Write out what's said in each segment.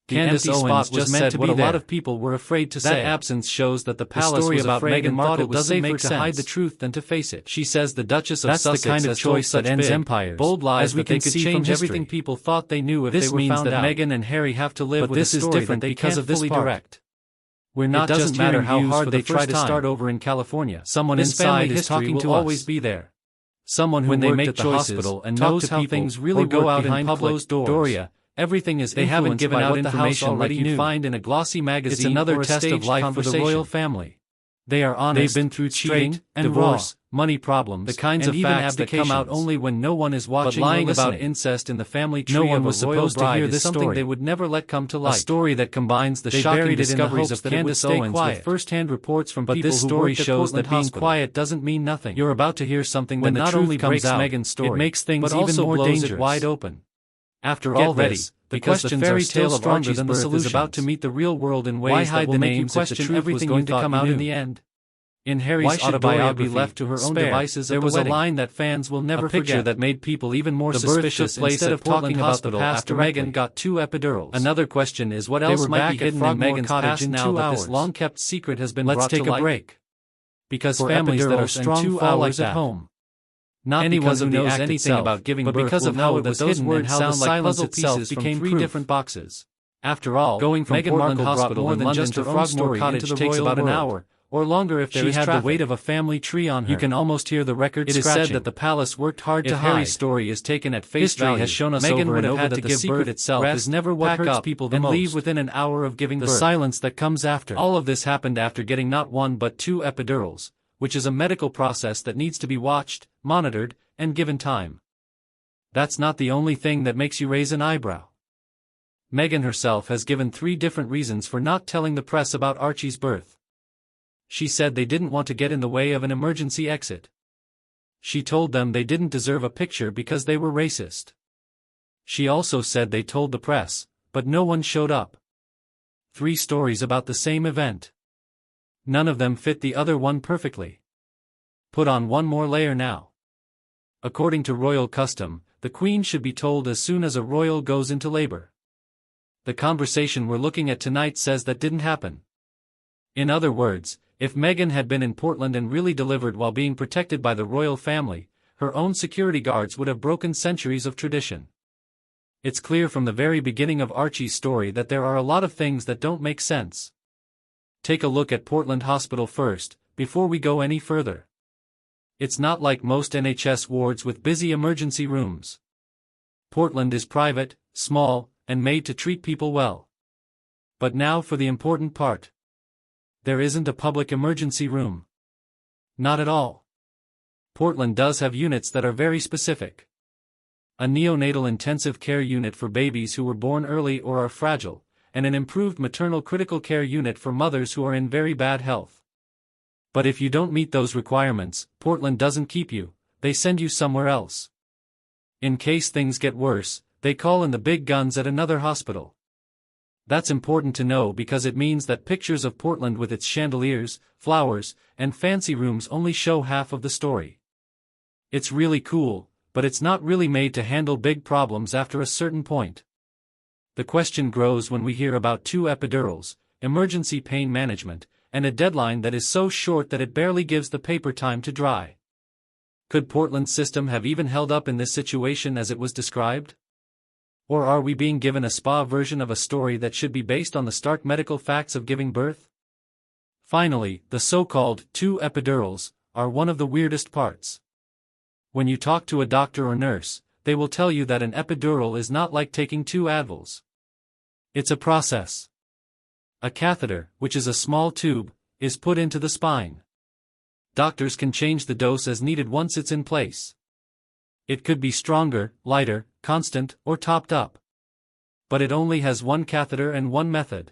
Candace Owens just said what a lot of people were afraid to say. That absence shows that the palace was about afraid Meghan and thought it was safer to to hide hide the the truth than to face it. She says the Duchess of That's the Sussex kind of has choice told that ends such big, empires. bold lies As we that they can could see change from everything history. people thought they knew if This they were means found that out. Meghan and Harry have to live But with this a is story different that they because can't of this fully part. direct. We're not It doesn't just matter hearing how views hard for they the try first to time. start over in California. Someone This inside family is history talking will to always us. be there. Someone who When they worked make at the choices, hospital and talk knows to how people, things really or go work out in behind public. closed doors. Doria, everything is They haven't influenced given by out what the information house like already you'd knew. find in a glossy magazine. It's another or a test of staged life for the conversation. royal family. They are honest. They've been through cheating, straight, and divorce, raw. money problems, The kinds and of even facts that come out abdications. only when no one is watching But lying or about listening. incest in the family tree No one of was a royal supposed to bride hear is this something story. they would never let come to light. A story that combines the They shocking buried it in the discoveries hopes of that it would Candace stay Owens quiet. with first-hand reports from But people this who story worked at shows that Portland being Hospital. quiet doesn't mean nothing. You're about to hear something When that the not truth only comes breaks out, Meghan's story, it makes things but even also more blows dangerous. it wide open. After Get all ready, this, the because the questions fairy are still tale of stronger Archie's than the birth is about to solutions. meet the real world in ways Why that hide will the make you names if the question truth was everything going you to thought come you out in knew? the end? In Why Harry's should Doria autobiography, be left to her own Spare, devices at there the was a wedding? line that fans will never A picture forget. that made people even more The birth suspicious took place instead at of talking Portland about the Hospital past after directly. Meghan got 2 epidurals. Another question is what They else were might back be at hidden in Frogmore Meghan's Cottage past in now 2 that this hours. long-kept secret has been Let's brought to take a light? break. Because For families that are epidurals and strong 2 followers hours at at home. Not Anyone because who of the knows act anything itself, about giving but birth because will of how know it that was those hidden and words how the sound like silence puzzle itself pieces from became 3 proof. different boxes. After all, Going from Meghan Portland Markle brought Hospital more in than London just to her Frogmore Frogmore Cottage Cottage takes takes about an world. hour, or longer if there She is had traffic. the weight of a family tree on her. You can almost hear the record It is scratching. said that the palace worked hard If to Harry's hide. story is taken at face History value, has shown us Meghan over would and have over had that to the give secret birth itself rest, is never what pack hurts up, people the and most. leave within an hour of giving The birth. silence that comes after. All of this happened after getting not 1 but 2 epidurals, which is a medical process that needs to be watched, monitored, and given time. That's not the only thing that makes you raise an eyebrow. Meghan herself has given 3 different reasons for not telling the press about Archie's birth. She said they didn't want to get in the way of an emergency exit. She told them they didn't deserve a picture because they were racist. She also said they told the press, but no one showed up. 3 stories about the same event. None of them fit the other one perfectly. Put on one more layer now. According to royal custom, the Queen should be told as soon as a royal goes into labor. The conversation we're looking at tonight says that didn't happen. In other words, if Meghan had been in Portland and really delivered while being protected by the royal family, her own security guards would have broken centuries of tradition. It's clear from the very beginning of Archie's story that there are a lot of things that don't make sense. Take a look at Portland Hospital first, before we go any further. It's not like most NHS wards with busy emergency rooms. Portland is private, small, and made to treat people well. But now for the important part. There isn't a public emergency room. Not at all. Portland does have units that are very specific. A neonatal intensive care unit for babies who were born early or are fragile, and an improved maternal critical care unit for mothers who are in very bad health. But if you don't meet those requirements, Portland doesn't keep you, they send you somewhere else. In case things get worse, they call in the big guns at another hospital. That's important to know because it means that pictures of Portland with its chandeliers, flowers, and fancy rooms only show half of the story. It's really cool, but it's not really made to handle big problems after a certain point. The question grows when we hear about 2 epidurals, emergency pain management, and a deadline that is so short that it barely gives the paper time to dry. Could Portland's system have even held up in this situation as it was described? Or are we being given a spa version of a story that should be based on the stark medical facts of giving birth? Finally, the so-called 2 epidurals are one of the weirdest parts. When you talk to a doctor or nurse, they will tell you that an epidural is not like taking 2 Advils. It's a process. A catheter, which is a small tube, is put into the spine. Doctors can change the dose as needed once it's in place. It could be stronger, lighter, constant, or topped up. But it only has one catheter and one method.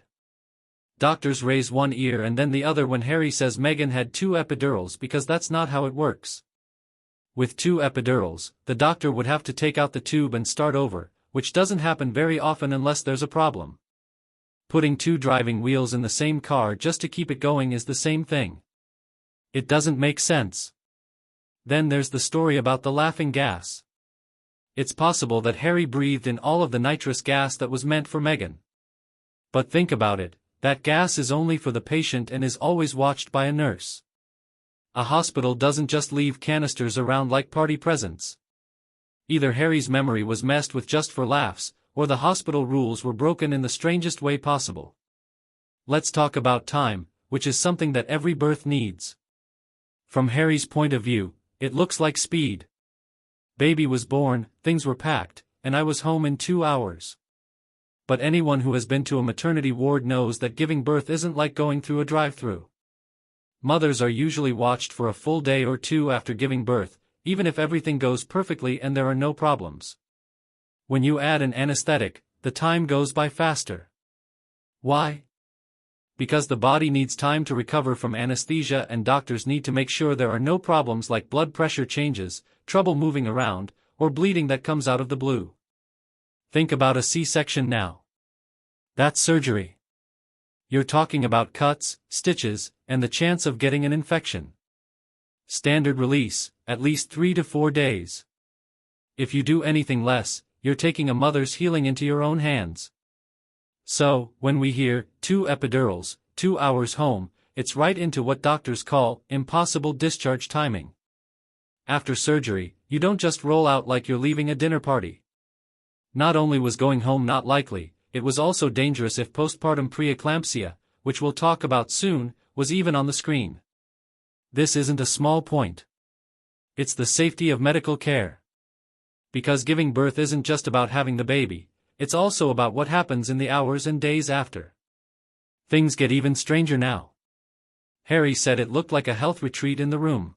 Doctors raise one ear and then the other when Harry says Meghan had 2 epidurals because that's not how it works. With 2 epidurals, the doctor would have to take out the tube and start over, which doesn't happen very often unless there's a problem. Putting 2 driving wheels in the same car just to keep it going is the same thing. It doesn't make sense. Then there's the story about the laughing gas. It's possible that Harry breathed in all of the nitrous gas that was meant for Meghan. But think about it, that gas is only for the patient and is always watched by a nurse. A hospital doesn't just leave canisters around like party presents. Either Harry's memory was messed with just for laughs, or the hospital rules were broken in the strangest way possible. Let's talk about time, which is something that every birth needs. From Harry's point of view, it looks like speed. Baby was born, things were packed, and I was home in 2 hours. But anyone who has been to a maternity ward knows that giving birth isn't like going through a drive-thru. Mothers are usually watched for a full day or two after giving birth, even if everything goes perfectly and there are no problems. When you add an anesthetic, the time goes by faster. Why? Because the body needs time to recover from anesthesia and doctors need to make sure there are no problems like blood pressure changes, trouble moving around, or bleeding that comes out of the blue. Think about a C-section now. That's surgery. You're talking about cuts, stitches, and the chance of getting an infection. Standard release, at least 3 to 4 days. If you do anything less, you're taking a mother's healing into your own hands. So, when we hear 2 epidurals, 2 hours home, it's right into what doctors call impossible discharge timing. After surgery, you don't just roll out like you're leaving a dinner party. Not only was going home not likely, it was also dangerous if postpartum preeclampsia, which we'll talk about soon, was even on the screen. This isn't a small point. It's the safety of medical care. Because giving birth isn't just about having the baby, it's also about what happens in the hours and days after. Things get even stranger now. Harry said it looked like a health retreat in the room.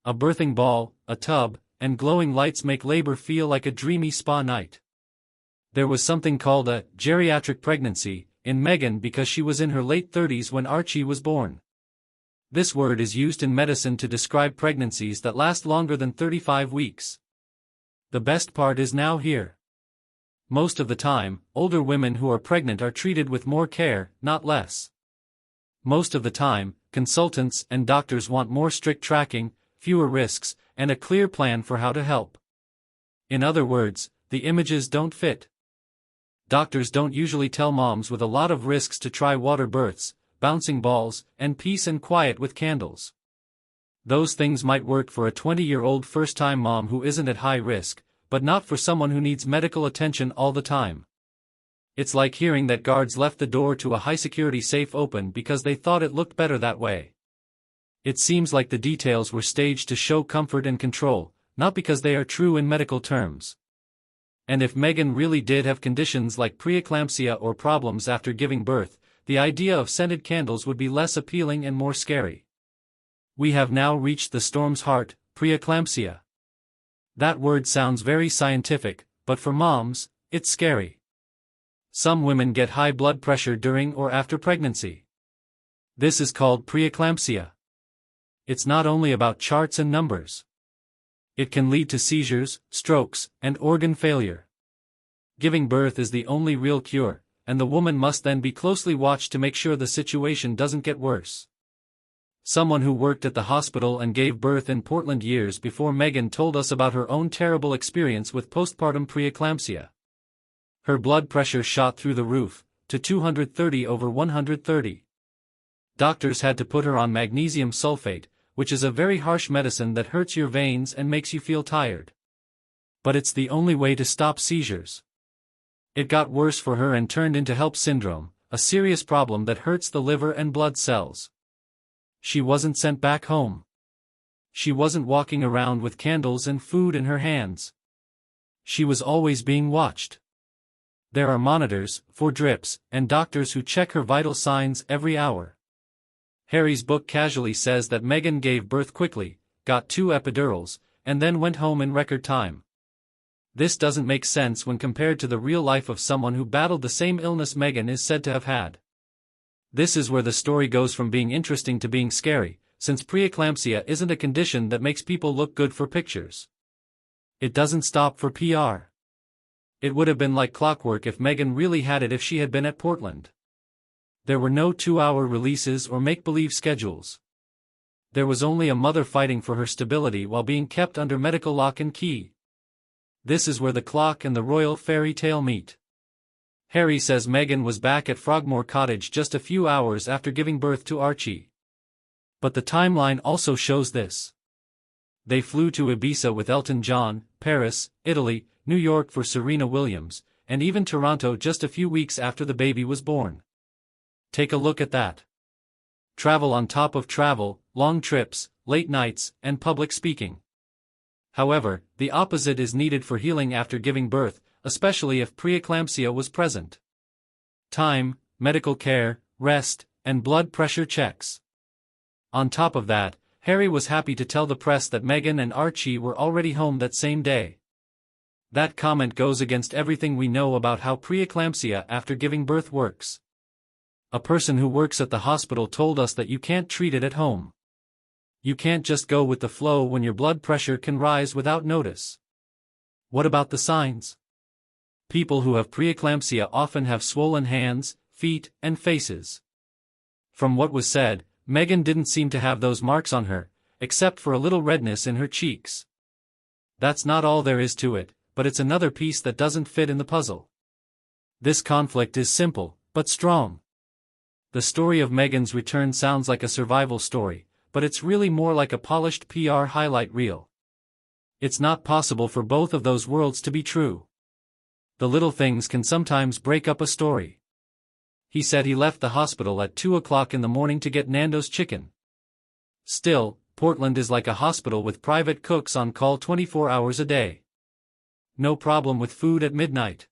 A birthing ball, a tub, and glowing lights make labor feel like a dreamy spa night. There was something called a geriatric pregnancy in Meghan because she was in her late 30s when Archie was born. This word is used in medicine to describe pregnancies that last longer than 35 weeks. The best part is now here. Most of the time, older women who are pregnant are treated with more care, not less. Most of the time, consultants and doctors want more strict tracking, fewer risks, and a clear plan for how to help. In other words, the images don't fit. Doctors don't usually tell moms with a lot of risks to try water births, bouncing balls, and peace and quiet with candles. Those things might work for a 20-year-old first-time mom who isn't at high risk, but not for someone who needs medical attention all the time. It's like hearing that guards left the door to a high-security safe open because they thought it looked better that way. It seems like the details were staged to show comfort and control, not because they are true in medical terms. And if Meghan really did have conditions like preeclampsia or problems after giving birth, the idea of scented candles would be less appealing and more scary. We have now reached the storm's heart, preeclampsia. That word sounds very scientific, but for moms, it's scary. Some women get high blood pressure during or after pregnancy. This is called preeclampsia. It's not only about charts and numbers. It can lead to seizures, strokes, and organ failure. Giving birth is the only real cure, and the woman must then be closely watched to make sure the situation doesn't get worse. Someone who worked at the hospital and gave birth in Portland years before Meghan told us about her own terrible experience with postpartum preeclampsia. Her blood pressure shot through the roof, to 230/130. Doctors had to put her on magnesium sulfate, which is a very harsh medicine that hurts your veins and makes you feel tired. But it's the only way to stop seizures. It got worse for her and turned into HELLP syndrome, a serious problem that hurts the liver and blood cells. She wasn't sent back home. She wasn't walking around with candles and food in her hands. She was always being watched. There are monitors, for drips, and doctors who check her vital signs every hour. Harry's book casually says that Meghan gave birth quickly, got 2 epidurals, and then went home in record time. This doesn't make sense when compared to the real life of someone who battled the same illness Meghan is said to have had. This is where the story goes from being interesting to being scary, since preeclampsia isn't a condition that makes people look good for pictures. It doesn't stop for PR. It would have been like clockwork if Meghan really had it if she had been at Portland. There were no 2-hour releases or make-believe schedules. There was only a mother fighting for her stability while being kept under medical lock and key. This is where the clock and the royal fairy tale meet. Harry says Meghan was back at Frogmore Cottage just a few hours after giving birth to Archie. But the timeline also shows this. They flew to Ibiza with Elton John, Paris, Italy, New York for Serena Williams, and even Toronto just a few weeks after the baby was born. Take a look at that. Travel on top of travel, long trips, late nights, and public speaking. However, the opposite is needed for healing after giving birth, especially if preeclampsia was present. Time, medical care, rest, and blood pressure checks. On top of that, Harry was happy to tell the press that Meghan and Archie were already home that same day. That comment goes against everything we know about how preeclampsia after giving birth works. A person who works at the hospital told us that you can't treat it at home. You can't just go with the flow when your blood pressure can rise without notice. What about the signs? People who have preeclampsia often have swollen hands, feet, and faces. From what was said, Meghan didn't seem to have those marks on her, except for a little redness in her cheeks. That's not all there is to it, but it's another piece that doesn't fit in the puzzle. This conflict is simple, but strong. The story of Meghan's return sounds like a survival story, but it's really more like a polished PR highlight reel. It's not possible for both of those worlds to be true. The little things can sometimes break up a story. He said he left the hospital at 2 o'clock in the morning to get Nando's chicken. Still, Portland is like a hospital with private cooks on call 24 hours a day. No problem with food at midnight.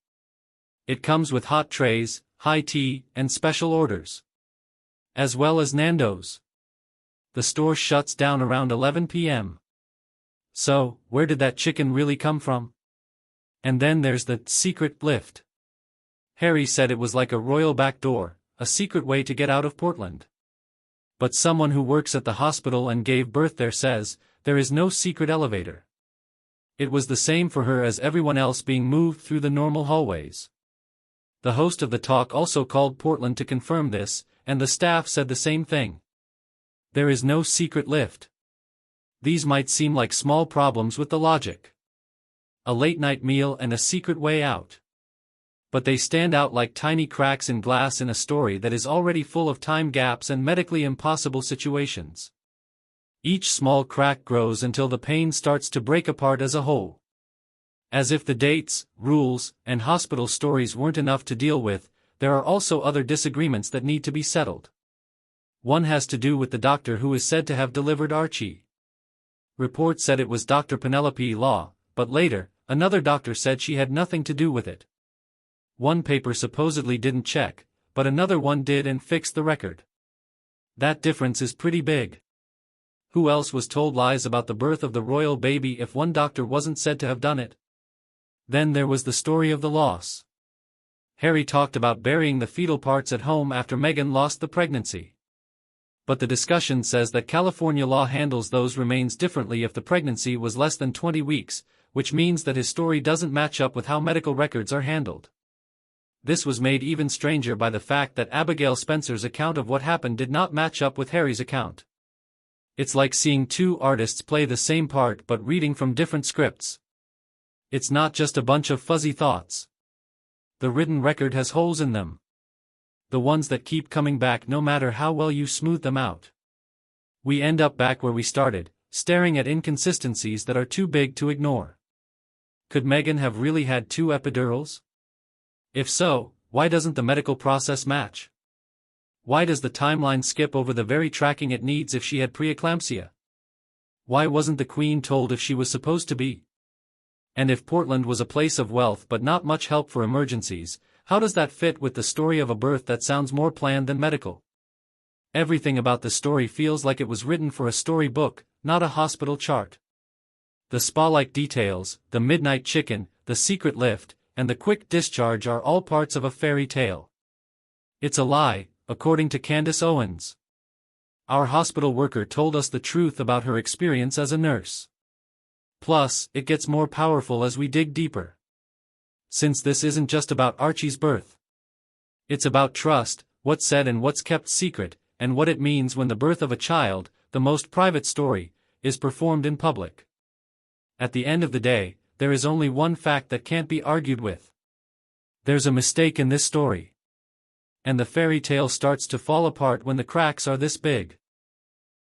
It comes with hot trays, high tea, and special orders. As well as Nando's. The store shuts down around 11 p.m. So, where did that chicken really come from? And then there's the secret lift. Harry said it was like a royal back door, a secret way to get out of Portland. But someone who works at the hospital and gave birth there says, there is no secret elevator. It was the same for her as everyone else being moved through the normal hallways. The host of the talk also called Portland to confirm this, and the staff said the same thing. There is no secret lift. These might seem like small problems with the logic. A late-night meal and a secret way out. But they stand out like tiny cracks in glass in a story that is already full of time gaps and medically impossible situations. Each small crack grows until the pain starts to break apart as a whole. As if the dates, rules, and hospital stories weren't enough to deal with, there are also other disagreements that need to be settled. One has to do with the doctor who is said to have delivered Archie. Reports said it was Dr. Penelope Law, but later, another doctor said she had nothing to do with it. One paper supposedly didn't check, but another one did and fixed the record. That difference is pretty big. Who else was told lies about the birth of the royal baby if one doctor wasn't said to have done it? Then there was the story of the loss. Harry talked about burying the fetal parts at home after Meghan lost the pregnancy. But the discussion says that California law handles those remains differently if the pregnancy was less than 20 weeks, which means that his story doesn't match up with how medical records are handled. This was made even stranger by the fact that Abigail Spencer's account of what happened did not match up with Harry's account. It's like seeing two artists play the same part but reading from different scripts. It's not just a bunch of fuzzy thoughts. The written record has holes in them. The ones that keep coming back no matter how well you smooth them out. We end up back where we started, staring at inconsistencies that are too big to ignore. Could Meghan have really had 2 epidurals? If so, why doesn't the medical process match? Why does the timeline skip over the very tracking it needs if she had preeclampsia? Why wasn't the Queen told if she was supposed to be? And if Portland was a place of wealth but not much help for emergencies, how does that fit with the story of a birth that sounds more planned than medical? Everything about the story feels like it was written for a storybook, not a hospital chart. The spa-like details, the midnight chicken, the secret lift, and the quick discharge are all parts of a fairy tale. It's a lie, according to Candace Owens. Our hospital worker told us the truth about her experience as a nurse. Plus, it gets more powerful as we dig deeper. Since this isn't just about Archie's birth. It's about trust, what's said and what's kept secret, and what it means when the birth of a child, the most private story, is performed in public. At the end of the day, there is only one fact that can't be argued with. There's a mistake in this story. And the fairy tale starts to fall apart when the cracks are this big.